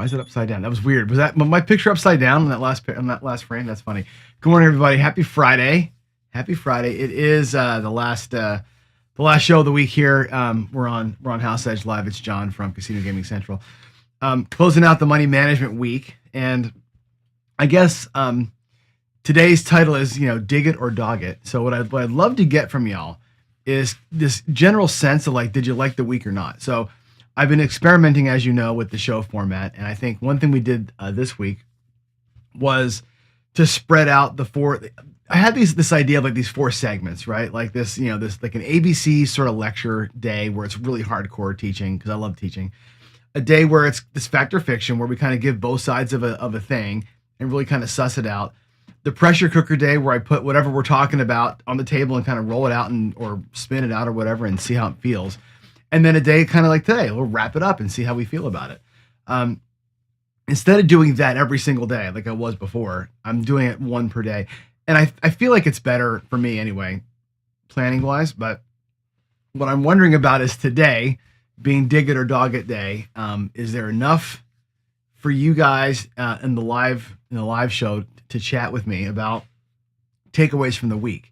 Why is it upside down? That was weird. Was that my picture upside down on that last frame? That's funny. Good morning, everybody. Happy Friday. Happy Friday. It is the last show of the week here. We're on House Edge Live. It's John from Casino Gaming Central. Closing out the money management week, and I guess today's title is dig it or dog it. So what I'd love to get from y'all is this general sense of did you like the week or not? So I've been experimenting, as you know, with the show format, and I think one thing we did this week was to spread out the four. I had this idea of these four segments, right? Like this, this like an ABC sort of lecture day where it's really hardcore teaching because I love teaching. A day where it's this fact or fiction where we kind of give both sides of a thing and really kind of suss it out. The pressure cooker day where I put whatever we're talking about on the table and kind of roll it out or spin it out or whatever and see how it feels. And then a day kind of like today, we'll wrap it up and see how we feel about it. Instead of doing that every single day like I was before, I'm doing it one per day. And I feel like it's better for me anyway, planning wise. But what I'm wondering about is today being dig it or dog it day. Is there enough for you guys in the live show to chat with me about takeaways from the week?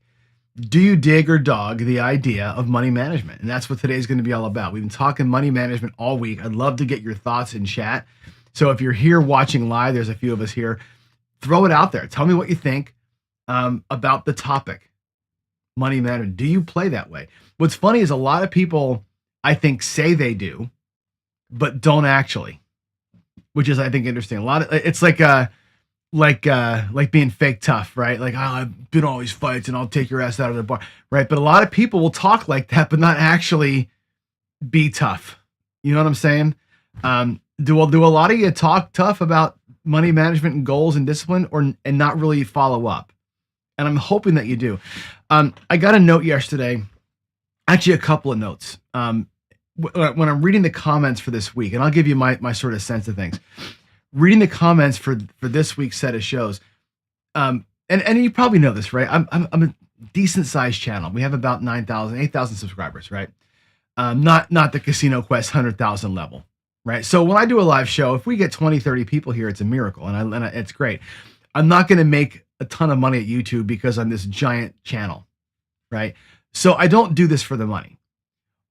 Do you dig or dog the idea of money management? And that's what today's going to be all about. We've been talking money management all week. I'd love to get your thoughts in chat. So if you're here watching live, there's a few of us here. Throw it out there. Tell me what you think about the topic, money management. Do you play that way? What's funny is a lot of people, I think, say they do, but don't actually, which is, I think, interesting. It's like being fake tough, right? Like, I've been all these fights and I'll take your ass out of the bar, right? But a lot of people will talk like that, but not actually be tough. You know what I'm saying? Do a lot of you talk tough about money management and goals and discipline and not really follow up? And I'm hoping that you do. I got a note yesterday, actually a couple of notes. When I'm reading the comments for this week, and I'll give you my sort of sense of things. Reading the comments for this week's set of shows, and you probably know this, right? I'm a decent sized channel. We have about 8,000 subscribers, right? Not the Casino Quest 100,000 level, right? So when I do a live show, if we get 20, 30 people here, it's a miracle, and it's great. I'm not going to make a ton of money at YouTube because I'm this giant channel, right? So I don't do this for the money.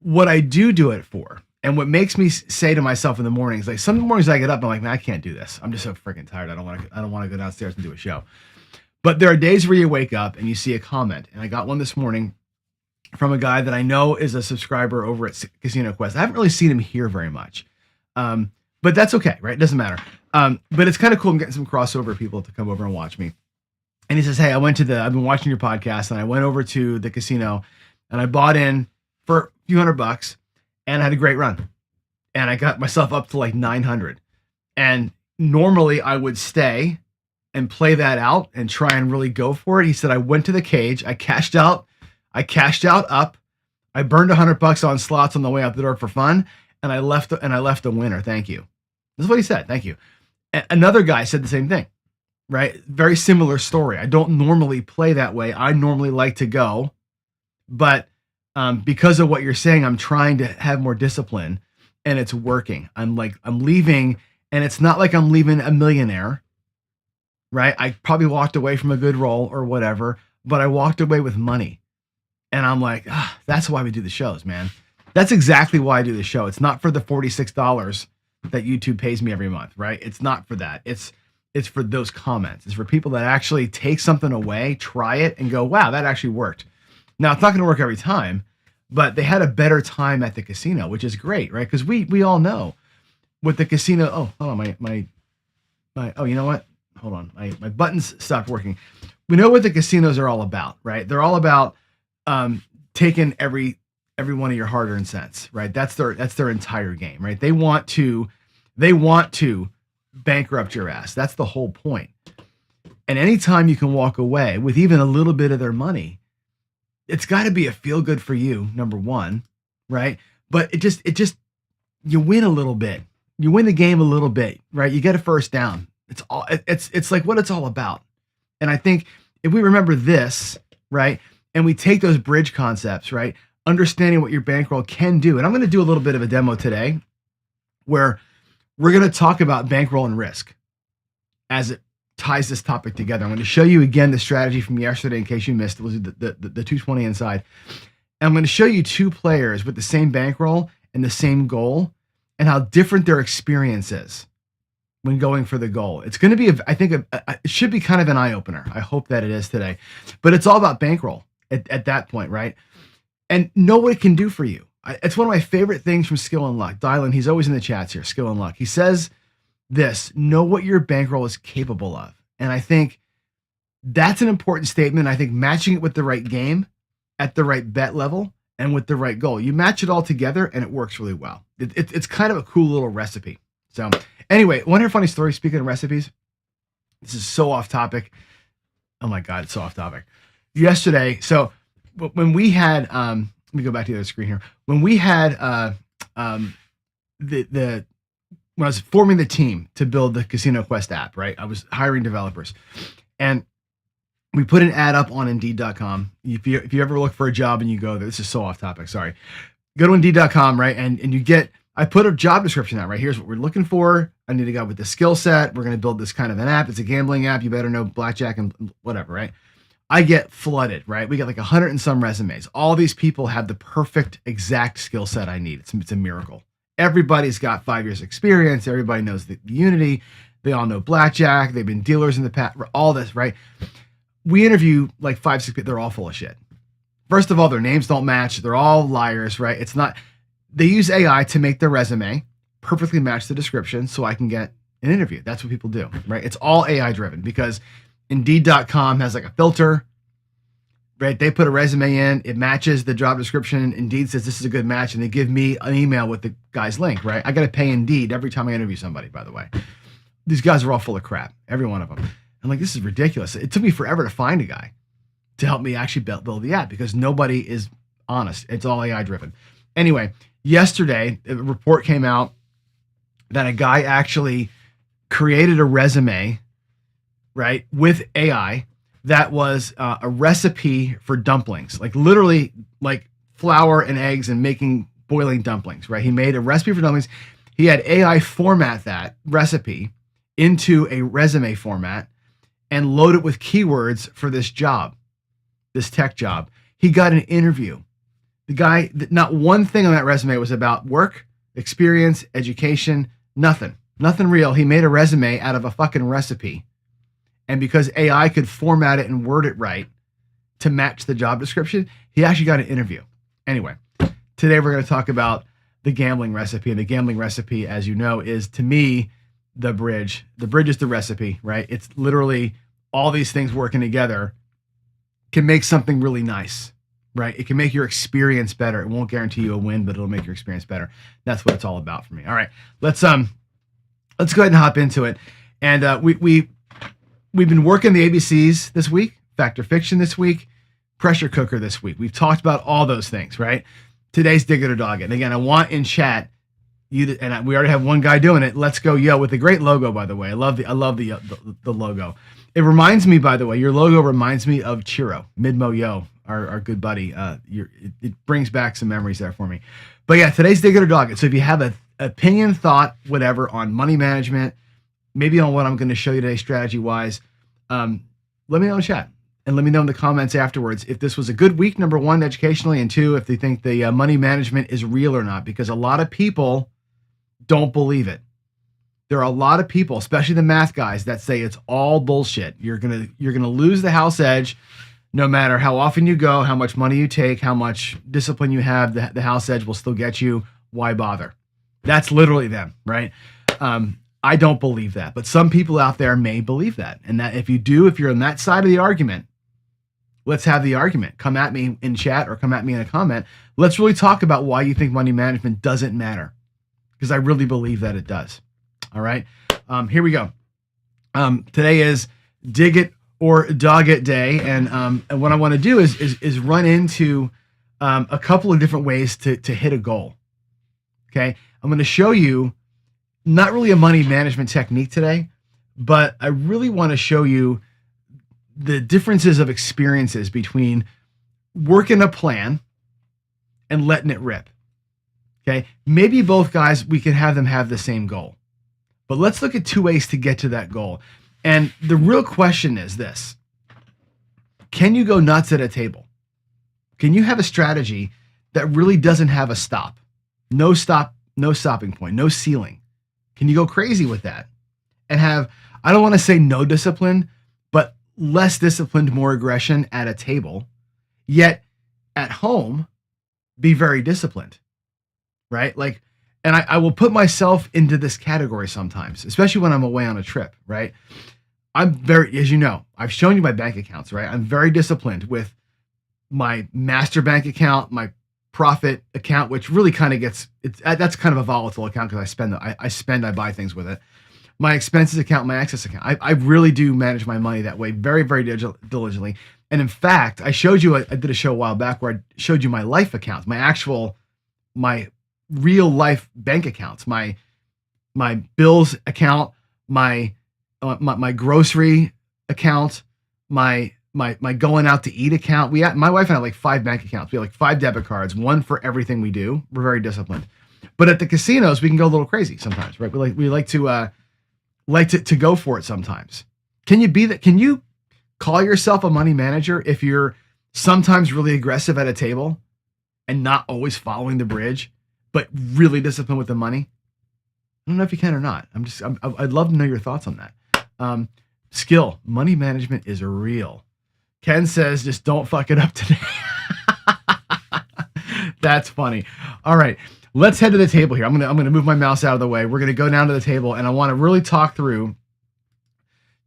What I do it for, and what makes me say to myself in the mornings, like some mornings I get up and I'm like, man, I can't do this. I'm just so freaking tired. I don't want to go downstairs and do a show. But there are days where you wake up and you see a comment. And I got one this morning from a guy that I know is a subscriber over at Casino Quest. I haven't really seen him here very much. But that's okay, right? It doesn't matter. But it's kind of cool. I'm getting some crossover people to come over and watch me. And he says, hey, I've been watching your podcast and I went over to the casino and I bought in for a few $100 and I had a great run. And I got myself up to like 900. And normally I would stay and play that out and try and really go for it. He said, I went to the cage. I cashed out up. I burned $100 on slots on the way out the door for fun. And I left a winner. Thank you. This is what he said. Thank you. Another guy said the same thing, right? Very similar story. I don't normally play that way. I normally like to go, but because of what you're saying, I'm trying to have more discipline and it's working. I'm leaving and it's not like I'm leaving a millionaire, right? I probably walked away from a good roll or whatever, but I walked away with money and I'm like, that's why we do the shows, man. That's exactly why I do the show. It's not for the $46 that YouTube pays me every month, right? It's not for that. It's for those comments. It's for people that actually take something away, try it and go, wow, that actually worked. Now it's not going to work every time, but they had a better time at the casino, which is great, right? Because we all know with the casino. Oh, hold on, my. Oh, you know what? Hold on, my buttons stopped working. We know what the casinos are all about, right? They're all about taking every one of your hard-earned cents, right? That's their entire game, right? They want to bankrupt your ass. That's the whole point. And anytime you can walk away with even a little bit of their money, it's got to be a feel good for you, number one, right? But it just you win a little bit. You win the game a little bit, right? You get a first down. It's like what it's all about. And I think if we remember this, right, and we take those bridge concepts, right, understanding what your bankroll can do. And I'm going to do a little bit of a demo today where we're going to talk about bankroll and risk as it ties this topic together. I'm going to show you again the strategy from yesterday in case you missed it. Was the 220 inside. And I'm going to show you two players with the same bankroll and the same goal and how different their experience is when going for the goal. It's going to be, I think, it should be kind of an eye-opener. I hope that it is today. But it's all about bankroll at that point, right? And know what it can do for you. It's one of my favorite things from Skill and Luck. Dylan, he's always in the chats here, Skill and Luck. He says this, know what your bankroll is capable of. And I think that's an important statement. I think matching it with the right game at the right bet level and with the right goal. You match it all together and it works really well. It's kind of a cool little recipe. So anyway, want to hear a funny story? Speaking of recipes, this is so off topic. Oh my God, it's so off topic. Yesterday, so when we had, let me go back to the other screen here. When we had when I was forming the team to build the Casino Quest app, right? I was hiring developers, and we put an ad up on Indeed.com. If you ever look for a job and you go there, this is so off topic. Sorry, go to Indeed.com, right? And you get. I put a job description out, right? Here's what we're looking for. I need a guy with the skill set. We're going to build this kind of an app. It's a gambling app. You better know blackjack and whatever, right? I get flooded, right? We got like 100 and some resumes. All these people have the perfect exact skill set I need. It's a miracle. Everybody's got 5 years experience. Everybody knows the Unity. They all know blackjack. They've been dealers in the past, all this, right? We interview like 5, 6 people. They're all full of shit. First of all, their names don't match. They're all liars, right? It's not, they use AI to make their resume perfectly match the description so I can get an interview. That's what people do, right? It's all AI driven because Indeed.com has like a filter, right? They put a resume in, it matches the job description. Indeed says this is a good match, and they give me an email with the guy's link, right? I got to pay Indeed every time I interview somebody, by the way. These guys are all full of crap, every one of them. I'm like, this is ridiculous. It took me forever to find a guy to help me actually build the app because nobody is honest. It's all AI driven. Anyway, yesterday, a report came out that a guy actually created a resume, right, with AI that was a recipe for dumplings, like literally like flour and eggs and making boiling dumplings, right? He made a recipe for dumplings. He had AI format that recipe into a resume format and load it with keywords for this job, this tech job. He got an interview. The guy, not one thing on that resume was about work, experience, education, nothing real. He made a resume out of a fucking recipe. And because AI could format it and word it right to match the job description, he actually got an interview. Anyway, today we're going to talk about the gambling recipe. And the gambling recipe, as you know, is to me, the bridge. The bridge is the recipe, right? It's literally all these things working together can make something really nice, right? It can make your experience better. It won't guarantee you a win, but it'll make your experience better. That's what it's all about for me. All right, let's go ahead and hop into it. And we've been working the ABCs this week, fact or fiction this week, pressure cooker this week. We've talked about all those things, right? Today's dig it or dog it. And again, I want in chat we already have one guy doing it. Let's go yo with a great logo, by the way. I love the logo. It reminds me, by the way, your logo reminds me of Chiro, Midmo Yo, our good buddy. It brings back some memories there for me. But yeah, today's dig it or dog it. So if you have an opinion, thought, whatever on money management, maybe on what I'm going to show you today strategy-wise, let me know in chat. And let me know in the comments afterwards if this was a good week, number one, educationally, and two, if they think the money management is real or not, because a lot of people don't believe it. There are a lot of people, especially the math guys, that say it's all bullshit. You're gonna lose the house edge no matter how often you go, how much money you take, how much discipline you have, the house edge will still get you. Why bother? That's literally them, right? I don't believe that, but some people out there may believe that. And that if you're on that side of the argument, let's have the argument. Come at me in chat or come at me in a comment. Let's really talk about why you think money management doesn't matter, because I really believe that it does. All right, here we go. Today is dig it or dog it day, and what I want to do is run into a couple of different ways to hit a goal. Okay, I'm going to show you not really a money management technique today, but I really want to show you the differences of experiences between working a plan and letting it rip. Okay, maybe both guys, we can have them have the same goal. But let's look at 2 ways to get to that goal. And the real question is this: can you go nuts at a table? Can you have a strategy that really doesn't have a stop? No stop, no stopping point, no ceiling. Can you go crazy with that and have, I don't want to say no discipline, but less disciplined, more aggression at a table, yet at home be very disciplined, right? Like, and I will put myself into this category sometimes, especially when I'm away on a trip, right? I'm very, as you know, I've shown you my bank accounts, right? I'm very disciplined with my master bank account, my profit account, which really kind of that's kind of a volatile account because I buy things with it. My expenses account, my access account. I really do manage my money that way very, very diligently. And in fact, I did a show a while back where I showed you my life accounts, my real life bank accounts, my bills account, my grocery account, my going out to eat account. My wife and I have like 5 bank accounts. We have like 5 debit cards, one for everything we do. We're very disciplined. But at the casinos, we can go a little crazy sometimes, right? We like to go for it sometimes. Can you be that? Can you call yourself a money manager if you're sometimes really aggressive at a table and not always following the bridge, but really disciplined with the money? I don't know if you can or not. I'd love to know your thoughts on that. Skill, money management is real. Ken says, just don't fuck it up today. That's funny. All right, let's head to the table here. I'm gonna move my mouse out of the way. We're gonna go down to the table, and I want to really talk through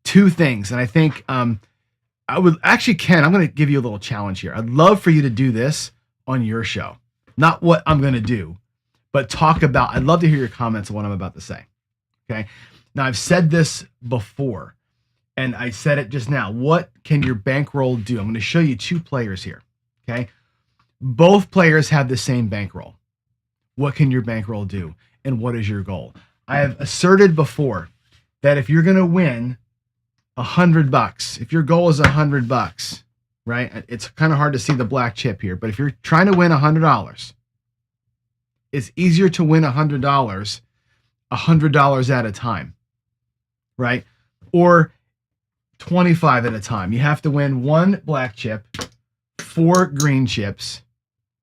2 things. And I think I would actually, Ken, I'm gonna give you a little challenge here. I'd love for you to do this on your show. Not what I'm gonna do, but I'd love to hear your comments on what I'm about to say. Okay. Now, I've said this before, and I said it just now. What can your bankroll do? I'm going to show you 2 players here. Okay. Both players have the same bankroll. What can your bankroll do? And what is your goal? I have asserted before that if you're going to win $100, if your goal is $100, right? It's kind of hard to see the black chip here, but if you're trying to win $100, it's easier to win $100 at a time, right? Or 25 at a time. You have to win 1 black chip, 4 green chips,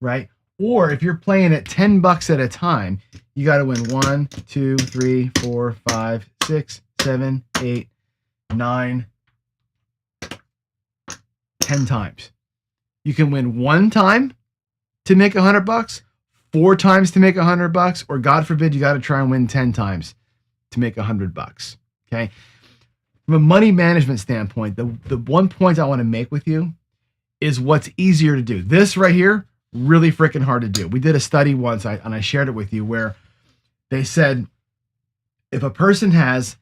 right? Or if you're playing at $10 at a time, you got to win 1, 2, 3, 4, 5, 6, 7, 8, 9, 10 times. You can win 1 time to make $100, 4 times to make $100, or God forbid, you got to try and win 10 times to make $100. Okay. From a money management standpoint, the one point I want to make with you is what's easier to do. This right here, really freaking hard to do. We did a study once, and I shared it with you, where they said if a person has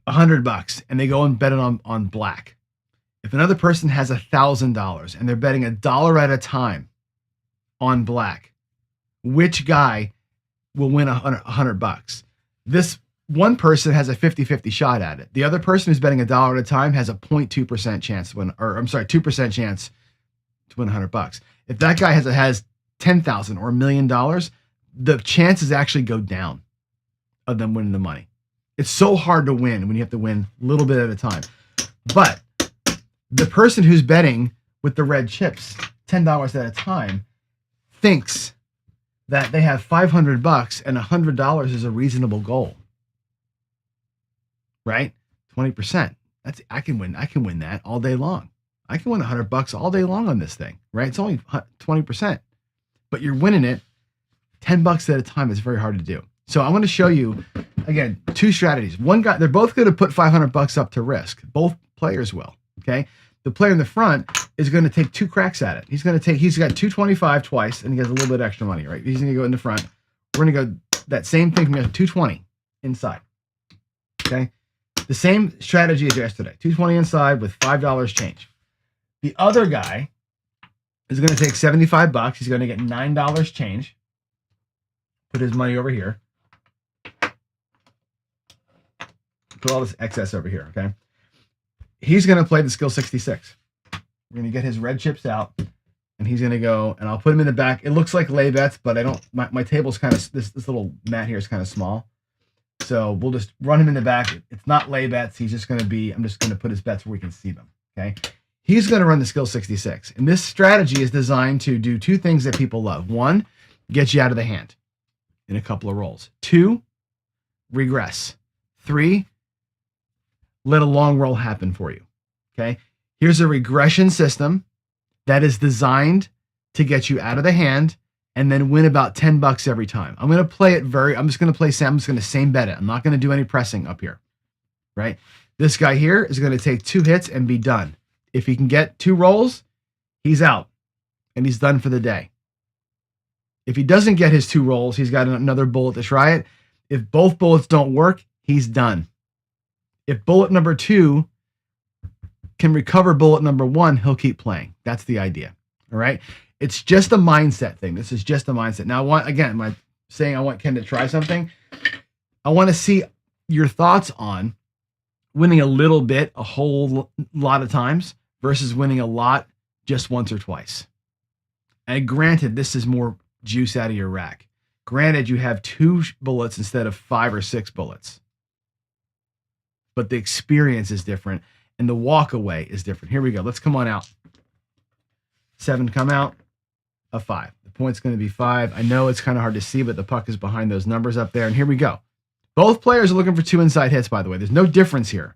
$100 and they go and bet it on black, if another person has $1,000 and they're betting $1 at a time on black, which guy will win $100? This one person has a 50-50 shot at it. The other person who's betting $1 at a time has a 0.2% chance to win, 2% chance to win $100. If that guy has $10,000 or $1 million, the chances actually go down of them winning the money. It's so hard to win when you have to win a little bit at a time. But the person who's betting with the red chips, $10 at a time, thinks that they have $500 and $100 is a reasonable goal. Right? 20%. I can win that all day long. I can win $100 all day long on this thing, right? It's only 20%, but you're winning it $10 at a time. Is very hard to do. So I want to show you again 2 strategies. One guy, they're both going to put $500 up to risk. Both players will. Okay. The player in the front is going to take 2 cracks at it. He's got 225 twice, and he has a little bit extra money, right? He's going to go in the front. We're going to go that same thing. We have 220 inside. Okay. The same strategy as yesterday. 220 inside with $5 change. The other guy is going to take $75. He's going to get $9 change. Put his money over here. Put all this excess over here, okay? He's going to play the skill 66. We're going to get his red chips out, and he's going to go, and I'll put him in the back. It looks like lay bets, but I don't, my table's kind of, this little mat here is kind of small. So we'll just run him in the back. It's not lay bets. He's just going to be, I'm just going to put his bets where we can see them. Okay. He's going to run the skill 66. And this strategy is designed to do two things that people love. One, get you out of the hand in a couple of rolls. Two, regress. Three, let a long roll happen for you. Okay. Here's a regression system that is designed to get you out of the hand and then win about $10 every time. I'm going to play it I'm just going to same bet it. I'm not going to do any pressing up here, right? This guy here is going to take 2 hits and be done. If he can get 2 rolls, he's out and he's done for the day. If he doesn't get his 2 rolls, he's got another bullet to try it. If both bullets don't work, he's done. If bullet number 2 can recover bullet number 1, he'll keep playing. That's the idea. All right. It's just a mindset thing. This is just a mindset. Now, am I saying I want Ken to try something? I want to see your thoughts on winning a little bit, a whole lot of times versus winning a lot just once or twice. And granted, this is more juice out of your rack. Granted, you have 2 bullets instead of 5 or 6 bullets. But the experience is different and the walk away is different. Here we go. Let's come on out. 7 come out. A 5. The point's going to be 5. I know it's kind of hard to see, but the puck is behind those numbers up there. And here we go. Both players are looking for 2 inside hits, by the way. There's no difference here,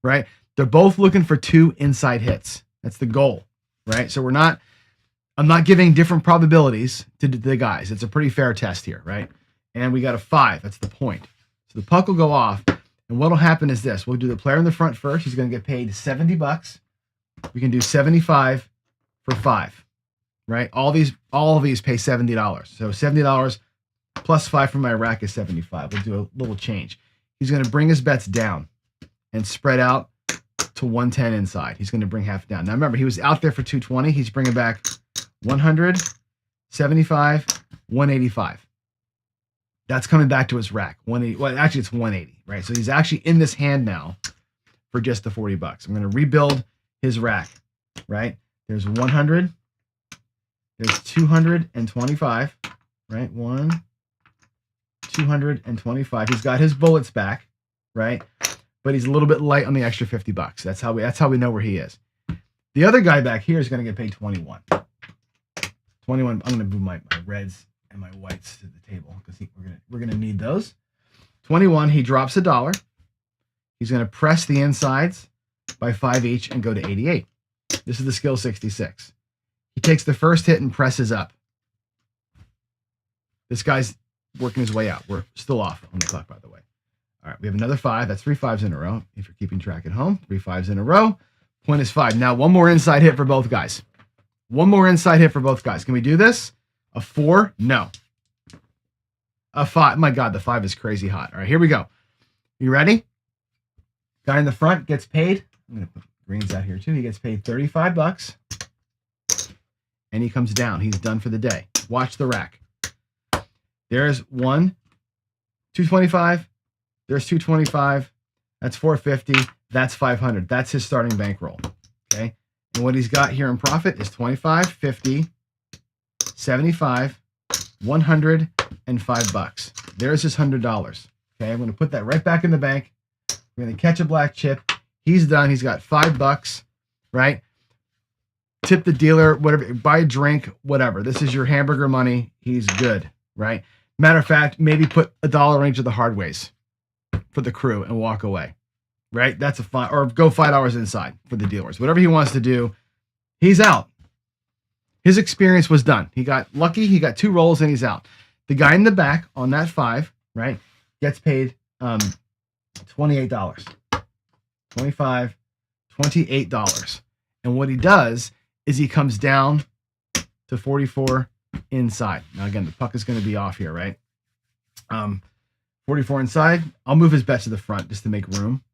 right? They're both looking for 2 inside hits. That's the goal, right? So I'm not giving different probabilities to the guys. It's a pretty fair test here, right? And we got a 5. That's the point. So the puck will go off. And what'll happen is this. We'll do the player in the front first. He's going to get paid $70. We can do 75 for 5. Right? All of these pay $70. So $70 plus 5 from my rack is 75. We'll do a little change. He's going to bring his bets down and spread out to 110 inside. He's going to bring half down. Now remember, he was out there for 220. He's bringing back 100, 75, 185. That's coming back to his rack. 180. Well, actually, it's 180, right? So he's actually in this hand now for just the $40. I'm going to rebuild his rack, right? There's 100. There's 225, right? 225. He's got his bullets back, right? But he's a little bit light on the extra $50. That's how we know where he is. The other guy back here is going to get paid 21. 21. I'm going to move my reds and my whites to the table because we're going to need those. 21. He drops $1. He's going to press the insides by 5 each and go to 88. This is the skill 66. He takes the first hit and presses up. This guy's working his way out. We're still off on the clock, by the way. All right, we have another 5. That's 3 5s in a row. If you're keeping track at home, 3 5s in a row. Point is 5. Now, one more inside hit for both guys. One more inside hit for both guys. Can we do this? A 4? No. A 5. My God, the 5 is crazy hot. All right, here we go. You ready? Guy in the front gets paid. I'm going to put greens out here too. He gets paid $35. And he comes down. He's done for the day. Watch the rack. There's 1, 225. There's 225. That's 450. That's 500. That's his starting bankroll. Okay. And what he's got here in profit is 25, 50, 75, 100, and $5. There's his $100. Okay. I'm going to put that right back in the bank. We're going to catch a black chip. He's done. He's got $5, right? Tip the dealer, whatever, buy a drink, whatever. This is your hamburger money. He's good, right? Matter of fact, maybe put $1 into the hard ways for the crew and walk away, right? That's a fine, or go $5 inside for the dealers. Whatever he wants to do, he's out. His experience was done. He got lucky. He got 2 rolls and he's out. The guy in the back on that 5, right, gets paid $28. 25, $28. And what he does is he comes down to 44 inside. Now, again, the puck is going to be off here, right? 44 inside. I'll move his bet to the front just to make room.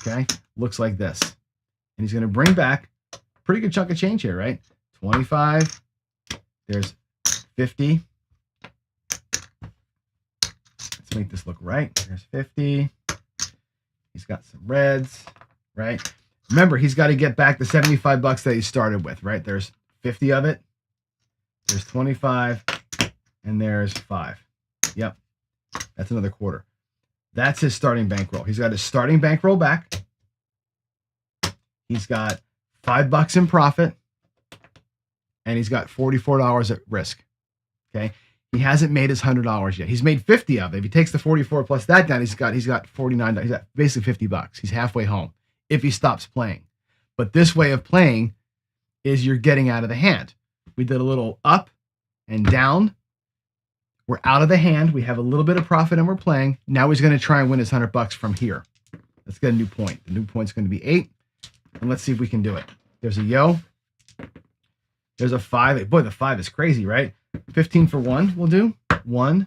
Okay. Looks like this. And he's going to bring back a pretty good chunk of change here, right? 25. There's 50. Let's make this look right. There's 50. He's got some reds, right? Remember, he's got to get back the $75 that he started with, right? There's 50 of it. There's 25, and there's 5. Yep. That's another quarter. That's his starting bankroll. He's got his starting bankroll back. He's got $5 in profit, and he's got $44 at risk. Okay. He hasn't made his $100 yet. He's made 50 of it. If he takes the 44 plus that down, he's got 49. He's got basically $50. He's halfway home if he stops playing. But this way of playing is you're getting out of the hand. We did a little up and down. We're out of the hand. We have a little bit of profit and we're playing. Now he's going to try and win his $100 from here. Let's get a new point. The new point's going to be 8. And let's see if we can do it. There's a yo. There's a 5. Boy, the 5 is crazy, right? 15 for 1 we'll do. 1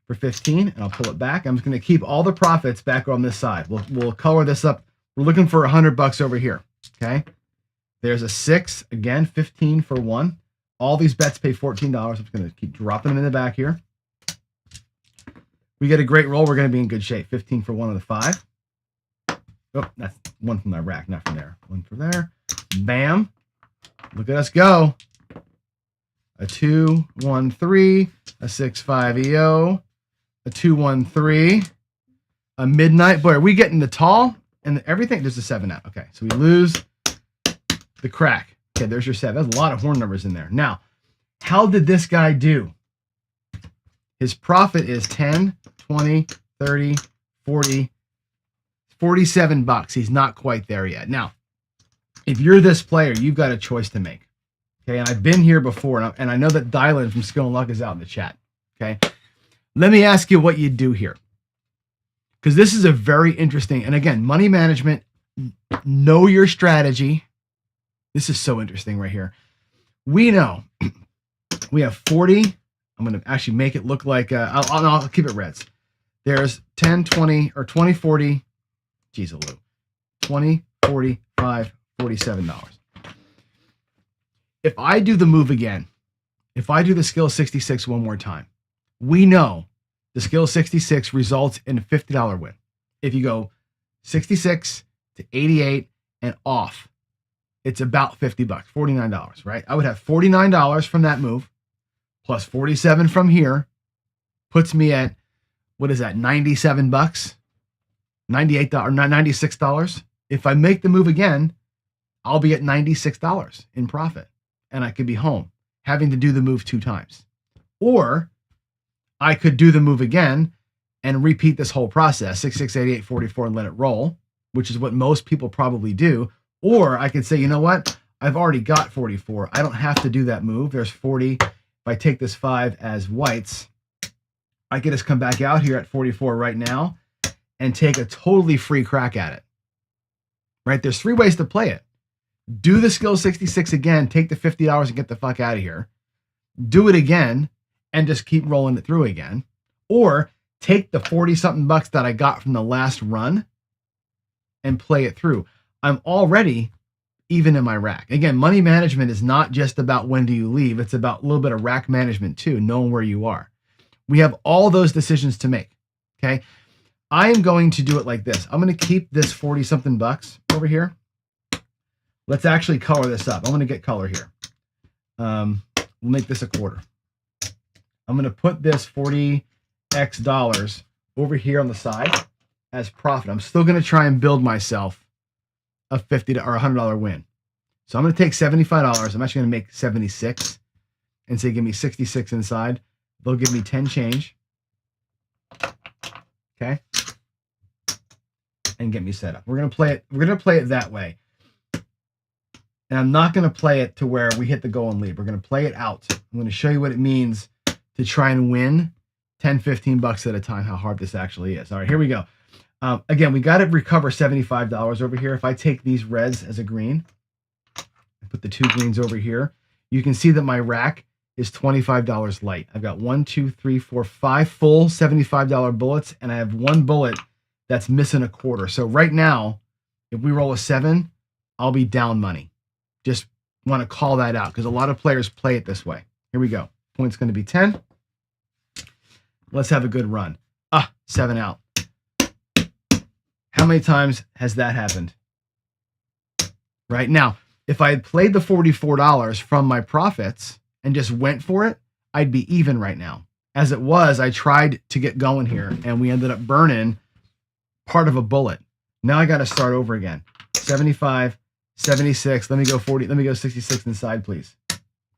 for 15, and I'll pull it back. I'm just going to keep all the profits back on this side. We'll color this up. We're looking for $100 over here, okay? There's a 6, again, 15 for 1. All these bets pay $14. I'm just going to keep dropping them in the back here. We get a great roll, we're going to be in good shape. 15 for 1 on the 5. Oh, that's 1 from that rack, not from there. 1 for there. Bam. Look at us go. A 2, 1, 3, a 6, 5 EO, a 2, 1, 3, a midnight. Boy, are we getting the tall and everything? There's a 7 out. Okay, so we lose the crack. Okay, there's your 7. There's a lot of horn numbers in there. Now, how did this guy do? His profit is 10, 20, 30, 40, $47. He's not quite there yet. Now, if you're this player, you've got a choice to make. Okay, and I've been here before, and I know that Dylan from Skill and Luck is out in the chat. Okay, let me ask you what you do here, because this is a very interesting, and again, money management, know your strategy. This is so interesting right here. We know we have 40. I'm going to actually make it look like, I'll keep it reds. There's 10, 20, or 20, 40. Geez, a little. 20, 45, $47. If I do the move again, if I do the skill 66 one more time, we know the skill 66 results in a $50 win. If you go 66 to 88 and off, it's about $50, $49, right? I would have $49 from that move plus 47 from here, puts me at, what is that, $97, $98 or $96. If I make the move again, I'll be at $96 in profit. And I could be home, having to do the move 2 times. Or I could do the move again and repeat this whole process, 66, 88, 44, and let it roll, which is what most people probably do. Or I could say, you know what? I've already got 44. I don't have to do that move. There's 40. If I take this 5 as whites, I could just come back out here at 44 right now and take a totally free crack at it. Right? There's 3 ways to play it. Do the skill 66 again, take the $50 and get the fuck out of here. Do it again and just keep rolling it through again. Or take the 40-something bucks that I got from the last run and play it through. I'm already even in my rack. Again, money management is not just about when do you leave. It's about a little bit of rack management too, knowing where you are. We have all those decisions to make, okay? I am going to do it like this. I'm going to keep this 40-something bucks over here. Let's actually color this up. I'm going to get color here. We'll make this a quarter. I'm going to put this 40x dollars over here on the side as profit. I'm still going to try and build myself a $50 or $100 win. So I'm going to take $75. I'm actually going to make 76 and say, give me 66 inside. They'll give me 10 change. Okay. And get me set up. We're going to play it. We're going to play it that way. And I'm not going to play it to where we hit the go and leave. We're going to play it out. I'm going to show you what it means to try and win 10, 15 bucks at a time, how hard this actually is. All right, here we go. Again, we got to recover $75 over here. If I take these reds as a green and put the 2 greens over here, you can see that my rack is $25 light. I've got 1, 2, 3, 4, 5 full $75 bullets, and I have 1 bullet that's missing a quarter. So right now, if we roll a 7, I'll be down money. Just want to call that out because a lot of players play it this way. Here we go. Point's going to be 10. Let's have a good run. 7 out. How many times has that happened? Right now, if I had played the $44 from my profits and just went for it, I'd be even right now. As it was, I tried to get going here, and we ended up burning part of a bullet. Now I got to start over again. 75, 76. Let me go 40. Let me go 66 inside, please.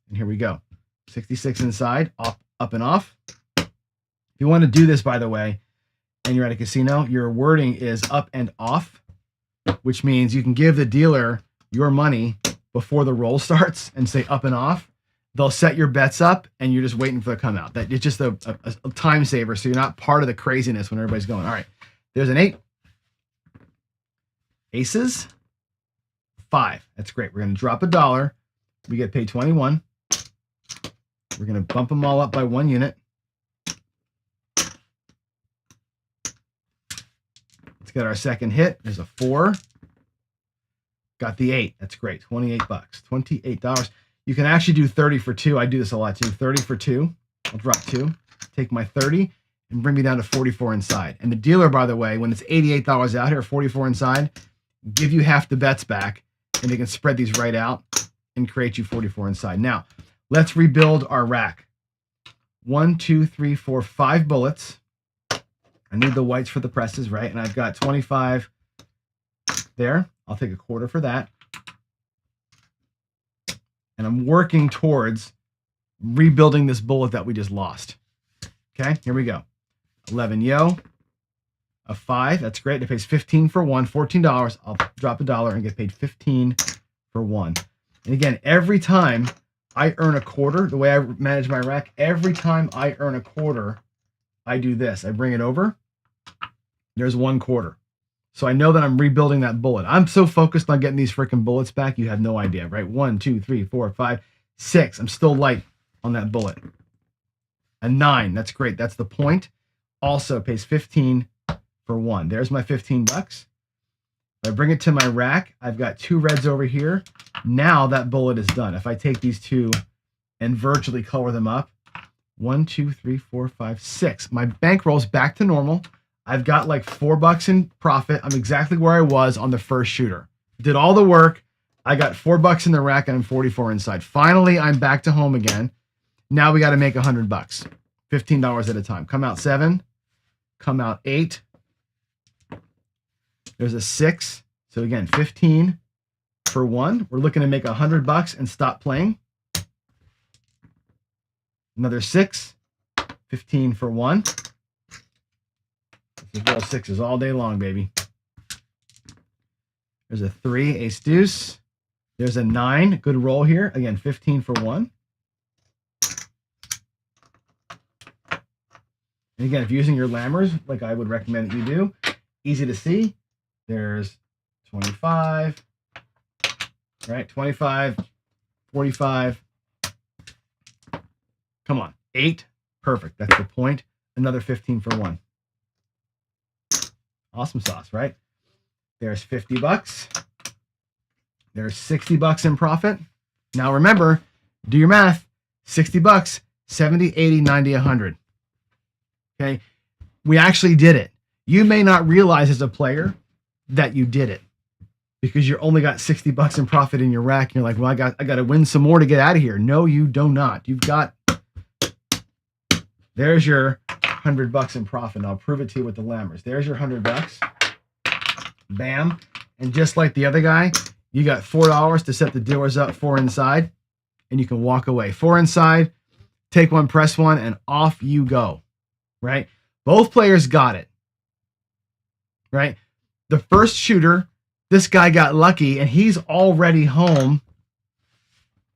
And here we go. 66 inside, up and off. If you want to do this, by the way, and you're at a casino, your wording is up and off, which means you can give the dealer your money before the roll starts and say up and off. They'll set your bets up, and you're just waiting for the come out. That it's just a time saver, so you're not part of the craziness when everybody's going. All right, there's an 8. Aces, 5. That's great. We're going to drop $1. We get paid 21. We're going to bump them all up by 1 unit. Let's get our second hit. There's a 4. Got the 8. That's great. $28. $28. You can actually do 30 for 2. I do this a lot too. 30 for 2. I'll drop 2. Take my 30 and bring me down to 44 inside. And the dealer, by the way, when it's $88 out here, 44 inside, give you half the bets back, and they can spread these right out and create you 44 inside. Now, let's rebuild our rack. 1, 2, 3, 4, 5 bullets. I need the whites for the presses, right? And I've got 25 there. I'll take a quarter for that. And I'm working towards rebuilding this bullet that we just lost. Okay, here we go. 11 yo, a 5. That's great. It pays 15 for 1, $14. I'll drop $1 and get paid 15 for 1. And again, every time I earn a quarter, the way I manage my rack, every time I earn a quarter, I do this. I bring it over. There's 1 quarter. So I know that I'm rebuilding that bullet. I'm so focused on getting these freaking bullets back, you have no idea, right? 1, 2, 3, 4, 5, 6. I'm still light on that bullet. A 9. That's great. That's the point. Also pays 15 for 1. There's my $15. If I bring it to my rack, I've got 2 reds over here. Now that bullet is done. If I take these 2 and virtually color them up, 1, 2, 3, 4, 5, 6. My bankroll's back to normal. I've got like $4 in profit. I'm exactly where I was on the first shooter. Did all the work. I got $4 in the rack and I'm 44 inside. Finally, I'm back to home again. Now we got to make $100. $15 at a time. Come out 7. Come out 8. There's a 6. So again, 15 for 1. We're looking to make $100 and stop playing. Another 6. 15 for 1. This is roll 6s all day long, baby. There's a 3, ace deuce. There's a 9, good roll here. Again, 15 for 1. And again, if you're using your lammers, like I would recommend that you do, easy to see. There's 25, right? 25, 45. Come on, 8. Perfect. That's the point. Another 15 for 1. Awesome sauce, right? There's $50. There's $60 in profit. Now remember, do your math. $60, 70, 80, 90, 100. Okay? We actually did it. You may not realize as a player that you did it because you only got $60 in profit in your rack. And you're like, well, I got to win some more to get out of here. No, you do not. You've got, there's your $100 in profit. And I'll prove it to you with the lammers. There's your $100. Bam. And just like the other guy, you got $4 to set the dealers up, 4 inside, and you can walk away. 4 inside, take 1, press 1, and off you go. Right? Both players got it. Right? The first shooter, this guy got lucky, and he's already home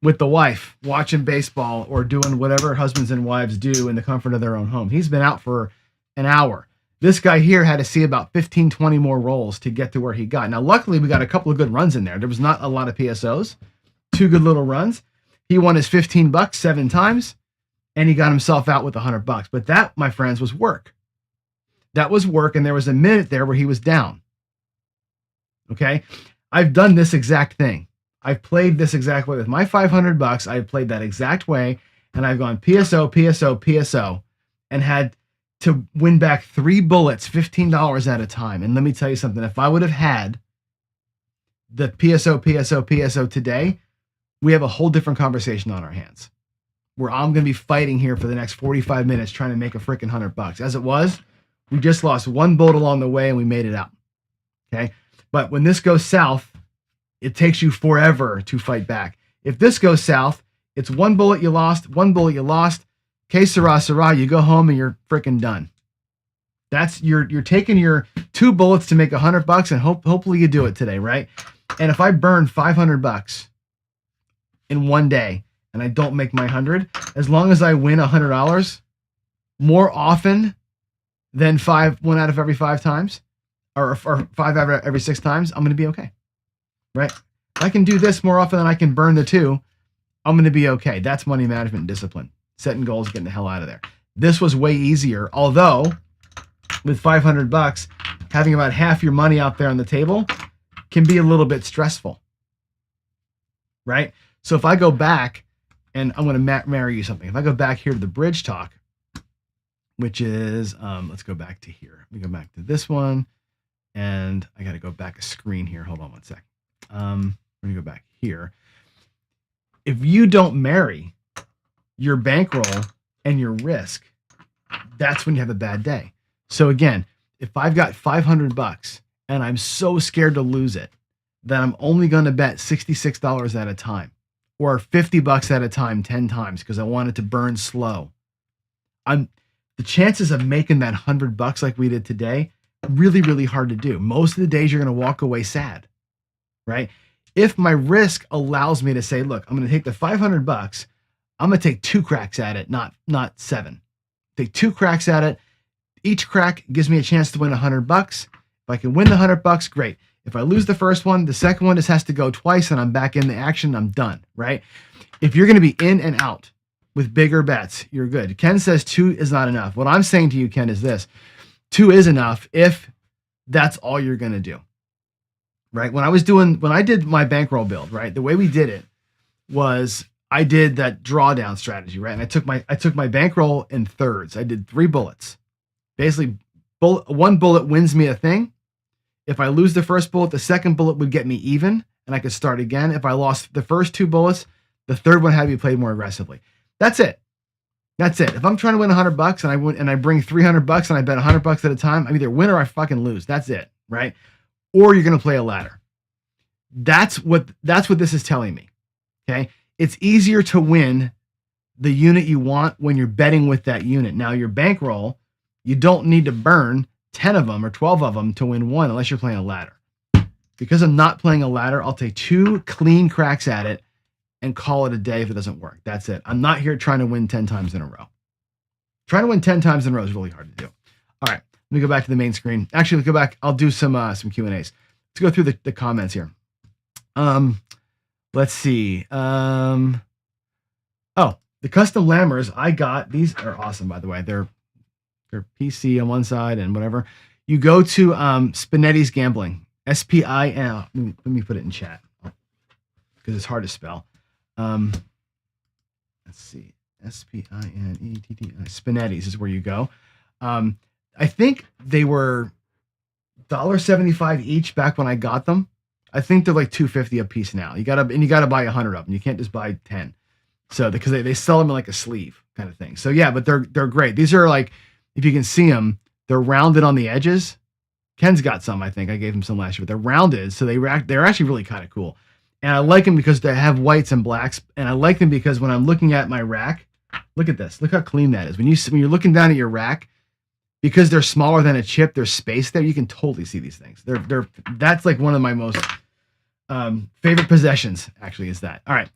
with the wife, watching baseball or doing whatever husbands and wives do in the comfort of their own home. He's been out for an hour. This guy here had to see about 15, 20 more rolls to get to where he got. Now, luckily, we got a couple of good runs in there. There was not a lot of PSOs. 2 good little runs. He won his $15 7 times, and he got himself out with $100. But that, my friends, was work. That was work, and there was a minute there where he was down. Okay? I've done this exact thing. I've played this exact way with my $500. I've played that exact way, and I've gone PSO, PSO, PSO, and had to win back 3 bullets, $15 at a time. And let me tell you something. If I would have had the PSO, PSO, PSO today, we have a whole different conversation on our hands. where I'm going to be fighting here for the next 45 minutes trying to make a freaking $100. As it was, we just lost one bullet along the way and we made it out. Okay. But when this goes south, it takes you forever to fight back. If this goes south, it's one bullet you lost, one bullet you lost. Que sera, sera, you go home and you're freaking done. That's you're taking your 2 bullets to make $100 and hopefully you do it today, right? And if I burn $500 in one day and I don't make my 100, as long as I win $100 more often than 1 out of every 5 times, or 5 out of every 6 times, I'm going to be okay, right? If I can do this more often than I can burn the 2, I'm going to be okay. That's money management and discipline. Setting goals, getting the hell out of there. This was way easier, although with $500, having about half your money out there on the table can be a little bit stressful, right? So if I go back, and I'm going to marry you something. If I go back here to the bridge talk, which is, let's go back to here. Let me go back to this one, and I got to go back a screen here. Hold on one sec. We're going to go back here. If you don't marry your bankroll and your risk, that's when you have a bad day. So again, if I've got $500 and I'm so scared to lose it that I'm only going to bet $66 at a time or $50 at a time 10 times because I want it to burn slow, the chances of making that $100 like we did today, really, really hard to do. Most of the days you're going to walk away sad, right? If my risk allows me to say, look, I'm going to take the $500, I'm going to take 2 cracks at it, not 7. Take 2 cracks at it. Each crack gives me a chance to win $100. If I can win the $100, great. If I lose the first one, the second one just has to go twice and I'm back in the action. I'm done, right? If you're going to be in and out with bigger bets, you're good. Ken says 2 is not enough. What I'm saying to you, Ken, is this. 2 is enough if that's all you're going to do, right? When I did my bankroll build, right? The way we did it was I did that drawdown strategy, right? And I took my bankroll in thirds. I did 3 bullets. Basically, 1 bullet wins me a thing. If I lose the first bullet, the second bullet would get me even, and I could start again. If I lost the first 2 bullets, the third one had to be played more aggressively. That's it. That's it. If I'm trying to win $100 and I bring $300 and I bet $100 at a time, I either win or I fucking lose. That's it, right? Or you're going to play a ladder. That's what this is telling me. Okay, it's easier to win the unit you want when you're betting with that unit. Now your bankroll, you don't need to burn 10 of them or 12 of them to win 1 unless you're playing a ladder. Because I'm not playing a ladder, I'll take 2 clean cracks at it and call it a day if it doesn't work. That's it. I'm not here trying to win 10 times in a row. Trying to win 10 times in a row is really hard to do. All right, let me go back to the main screen. Actually, let's go back. I'll do some Q&As. Let's go through the comments here. Let's see. Oh, the custom lammers I got. These are awesome, by the way. They're PC on one side and whatever. You go to Spinetti's Gambling. SPIN. Let me put it in chat because it's hard to spell. Let's see. SPINETTI. Spinetti's is where you go. I think they were $1.75 each back when I got them. I think they're like $2.50 a piece now. You gotta buy 100 of them. You can't just buy 10. So because they sell them in like a sleeve kind of thing. So yeah, but they're great. These are like, if you can see them, they're rounded on the edges. Ken's got some, I think. I gave him some last year, but they're rounded, so they're actually really kind of cool. And I like them because they have whites and blacks, and I like them because when I'm looking at my rack, look at this. Look how clean that is. When you're looking down at your rack, because they're smaller than a chip, there's space there. You can totally see these things. That's like one of my most favorite possessions. Actually, is that. All right.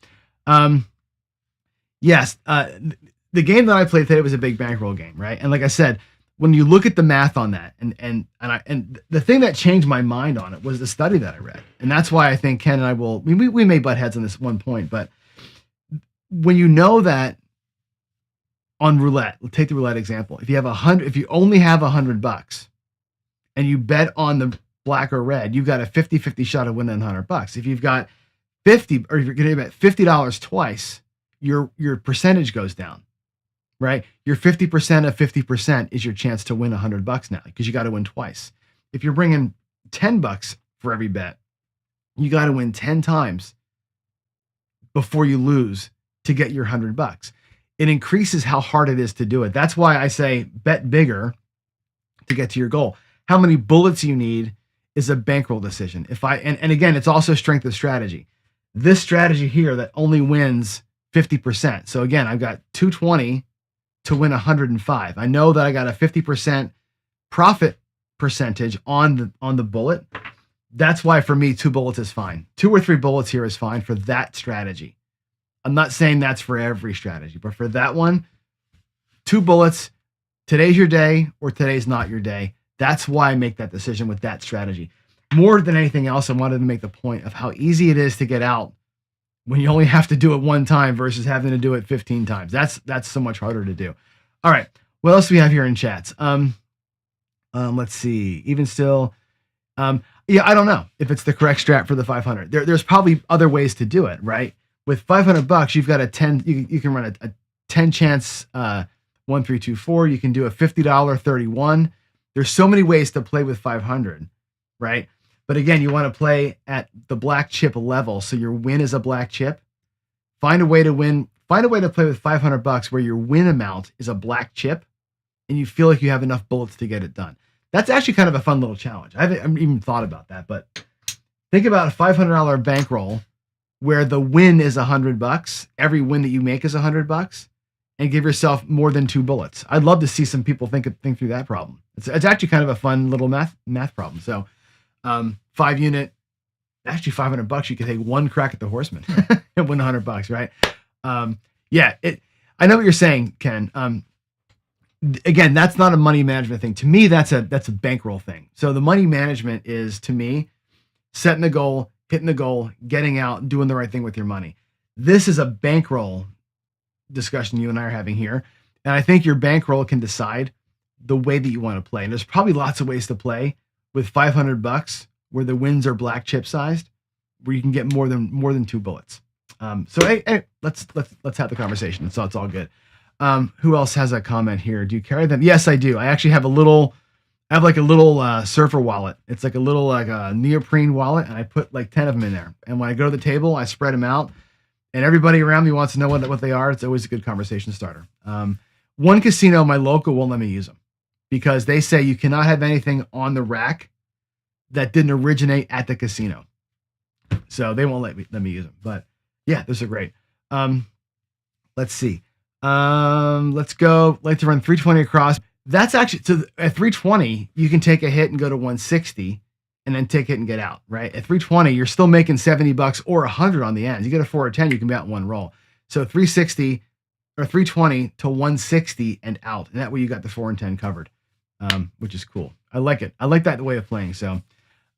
Yes. The game that I played today was a big bankroll game, right? And like I said, when you look at the math on that, and the thing that changed my mind on it was the study that I read, and that's why I think Ken and I will. We may butt heads on this one point, but when you know that on roulette, we'll take the roulette example. If you only have $100 and you bet on the black or red, you've got a 50-50 shot of winning $100. If you've got 50, or if you're going to bet $50 twice, your percentage goes down. Right? Your 50% of 50% is your chance to win $100 now because you got to win twice. If you're bringing $10 for every bet, you got to win 10 times before you lose to get your $100. it increases how hard it is to do it. That's why I say bet bigger to get to your goal. How many bullets you need is a bankroll decision. And again, it's also strength of strategy. This strategy here that only wins 50%. So again, I've got 220 to win 105. I know that I got a 50% profit percentage on the bullet. That's why for me, 2 bullets is fine. 2 or 3 bullets here is fine for that strategy. I'm not saying that's for every strategy, but for that one, 2 bullets, today's your day or today's not your day. That's why I make that decision with that strategy. More than anything else, I wanted to make the point of how easy it is to get out when you only have to do it one time versus having to do it 15 times. That's so much harder to do. All right. What else do we have here in chats? Let's see. Even still, yeah, I don't know if it's the correct strat for the 500. There's probably other ways to do it, right? With $500, you've got a 10. You can run a 10 chance 1 3 2 4. You can do a $50 31. There's so many ways to play with 500, right? But again, you want to play at the black chip level, so your win is a black chip. Find a way to win. Find a way to play with $500 where your win amount is a black chip, and you feel like you have enough bullets to get it done. That's actually kind of a fun little challenge. I haven't even thought about that, but think about a $500 bankroll where the win is $100. Every win that you make is $100, and give yourself more than 2 bullets. I'd love to see some people think through that problem. It's actually kind of a fun little math problem. So, 5 unit, actually $500. You could take 1 crack at the horseman and win $100, right? Yeah, I know what you're saying, Ken. Again, that's not a money management thing. To me, that's a bankroll thing. So the money management is, to me, setting the goal, hitting the goal, getting out, doing the right thing with your money. This is a bankroll discussion you and I are having here. And I think your bankroll can decide the way that you want to play. And there's probably lots of ways to play with $500 where the wins are black chip sized, where you can get more than 2 bullets. So hey, let's have the conversation. It's all good. Who else has a comment here? Do you carry them? Yes, I do. I actually have a little surfer wallet. It's like a little a neoprene wallet, and I put like 10 of them in there. And when I go to the table, I spread them out, and everybody around me wants to know what they are. It's always a good conversation starter. One casino, my local, won't let me use them because they say you cannot have anything on the rack that didn't originate at the casino. So they won't let me use them. But yeah, those are great. Let's see. Let's go. Like to run 320 across. That's actually, so at 320, you can take a hit and go to 160 and then take it and get out, right? At 320, you're still making $70 or 100 on the ends. You get a 4 or 10, you can be out in one roll. So 360 or 320 to 160 and out. And that way you got the 4 and 10 covered, which is cool. I like it. I like that way of playing. So,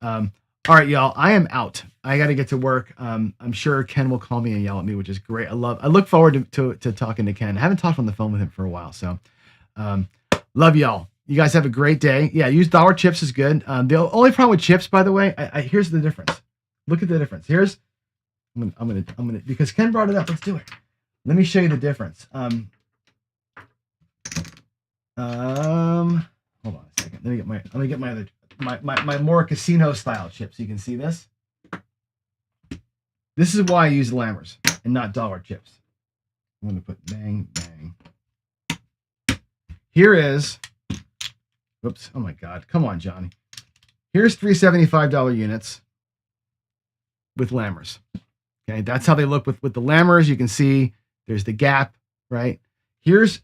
all right, y'all, I am out. I got to get to work. I'm sure Ken will call me and yell at me, which is great. I look forward to talking to Ken. I haven't talked on the phone with him for a while. So, love y'all. You guys have a great day. Yeah, use dollar chips is good. The only problem with chips, by the way, here's the difference. Look at the difference. I'm gonna because Ken brought it up. Let's do it. Let me show you the difference. Hold on a second. Let me get my other my more casino style chips. You can see this. This is why I use Lammers and not dollar chips. I'm gonna put bang bang. Here is. Oops. Oh my God. Come on, Johnny. Here's $375 units with Lammers. Okay. That's how they look with the Lammers. You can see there's the gap, right? Here's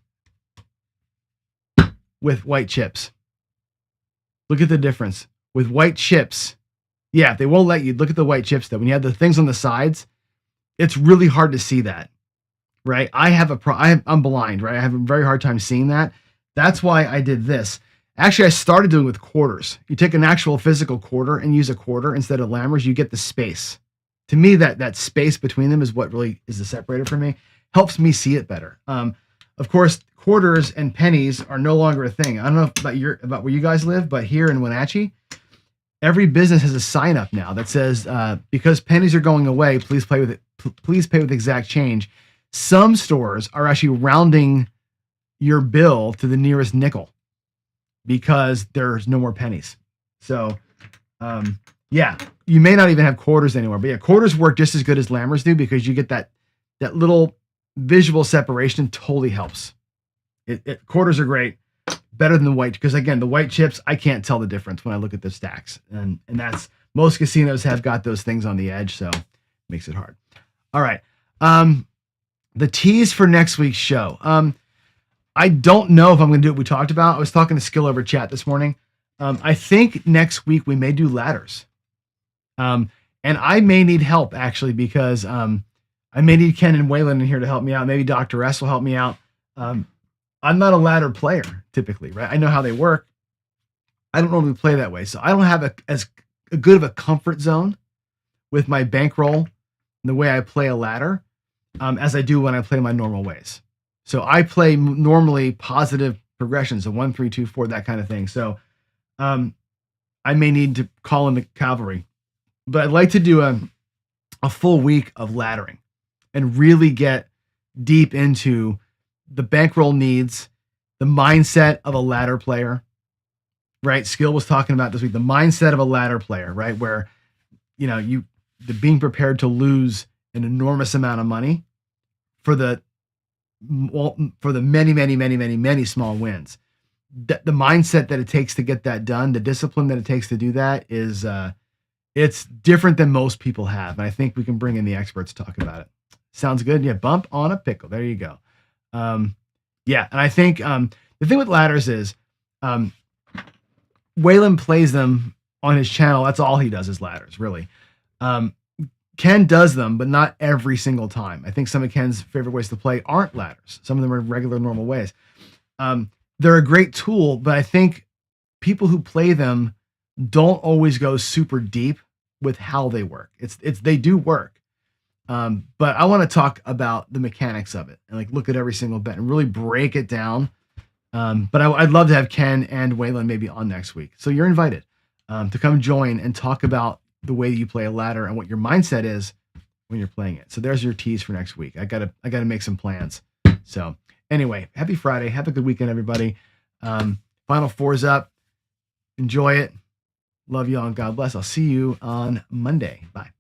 with white chips. Look at the difference. With white chips, yeah, they won't let you look at the white chips though. When you have the things on the sides, it's really hard to see that, right? I'm blind, right? I have a very hard time seeing that. That's why I did this. Actually, I started doing it with quarters. You take an actual physical quarter and use a quarter instead of Lammers, you get the space. To me, that space between them is what really is the separator for me. Helps me see it better. Of course, quarters and pennies are no longer a thing. I don't know about where you guys live, but here in Wenatchee, every business has a sign up now that says, because pennies are going away, please pay with exact change. Some stores are actually rounding your bill to the nearest nickel because there's no more pennies. So, yeah, you may not even have quarters anymore, but yeah, quarters work just as good as Lammers do because you get that little visual separation totally helps. Quarters are great, better than the white, because again, the white chips, I can't tell the difference when I look at the stacks, and that's, most casinos have got those things on the edge, so it makes it hard. All right, the tease for next week's show. I don't know if I'm going to do what we talked about. I was talking to Skill over chat this morning. I think next week we may do ladders, and I may need help actually, because I may need Ken and Waylon in here to help me out. Maybe Dr. S will help me out. I'm not a ladder player typically, right? I know how they work. I don't normally play that way. So I don't have as good of a comfort zone with my bankroll and the way I play a ladder as I do when I play my normal ways. So I play normally positive progressions, so 1, 3, 2, 4, that kind of thing. So I may need to call in the cavalry, but I'd like to do a full week of laddering and really get deep into the bankroll needs, the mindset of a ladder player, right? Skill was talking about this week, the mindset of a ladder player, right? Where, the being prepared to lose an enormous amount of money for the many, many, many, many, many small wins. The mindset that it takes to get that done, the discipline that it takes to do that is, it's different than most people have. And I think we can bring in the experts to talk about it. Sounds good. Yeah. Bump on a pickle. There you go. Yeah. And I think, the thing with ladders is, Waylon plays them on his channel. That's all he does is ladders, really. Ken does them, but not every single time. I think some of Ken's favorite ways to play aren't ladders. Some of them are regular, normal ways. They're a great tool, but I think people who play them don't always go super deep with how they work. They do work. But I want to talk about the mechanics of it and look at every single bet and really break it down. But I'd love to have Ken and Waylon maybe on next week. So you're invited to come join and talk about the way you play a ladder and what your mindset is when you're playing it. So there's your tease for next week. I gotta make some plans. So anyway, happy Friday. Have a good weekend, everybody. Final Four's up. Enjoy it. Love you all and God bless. I'll see you on Monday. Bye.